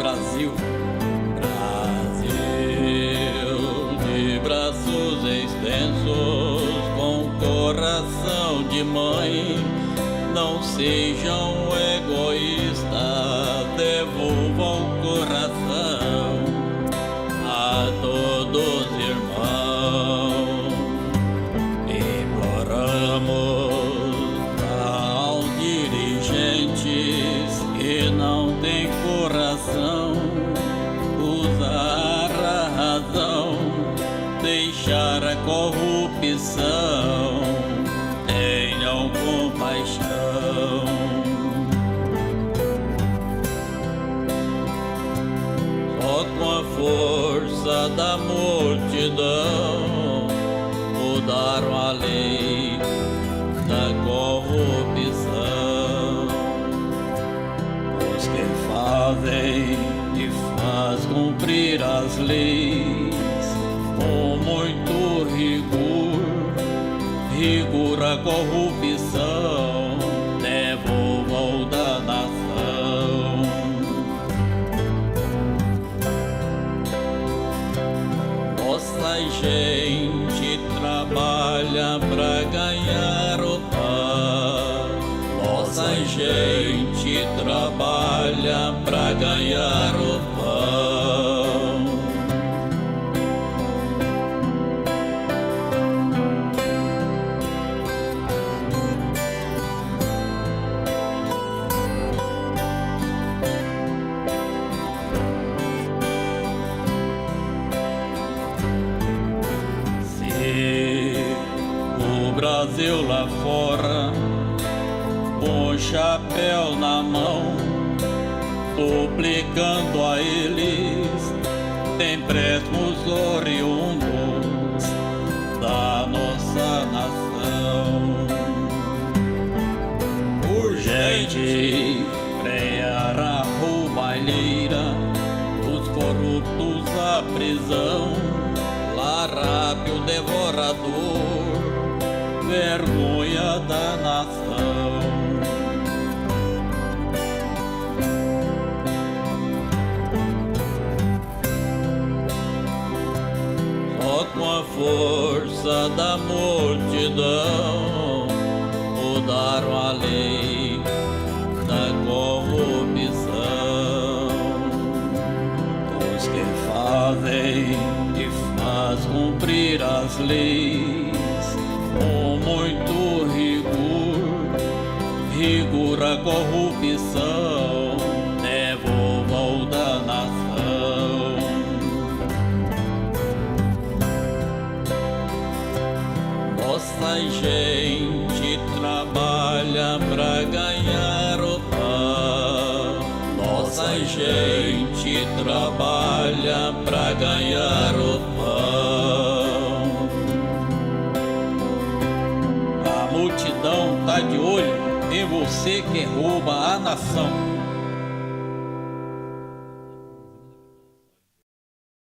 Brasil. Brasil de braços extensos, com coração de mãe, não sejam egoístas, devolvam o coração a todos irmãos. Imploramos aos dirigentes que não têm coração, usar a razão, deixar a corrupção, tenham compaixão. Só com a força da multidão mudaram a lei da corrupção. Os que fazem e faz cumprir as leis com muito rigor a corrupção, devolvam da nação. Nossa gente trabalha pra ganhar o pão. Nossa gente trabalha pra ganhar o pão. O Brasil lá fora, com o chapéu na mão, suplicando a eles empréstimos oriundos da nossa nação. Urgente frear a roubalheira, os corruptos à prisão, Larápio o devorador, vergonha da nação. Só com a força da multidão mudaram a lei da corrupção. Os que fazem e faz cumprir as leis com muito rigor a corrupção, devolvam da nação. Nossa gente trabalha pra ganhar o pão. Nossa gente trabalha pra ganhar o pão. A multidão tá de olho em você que rouba a nação.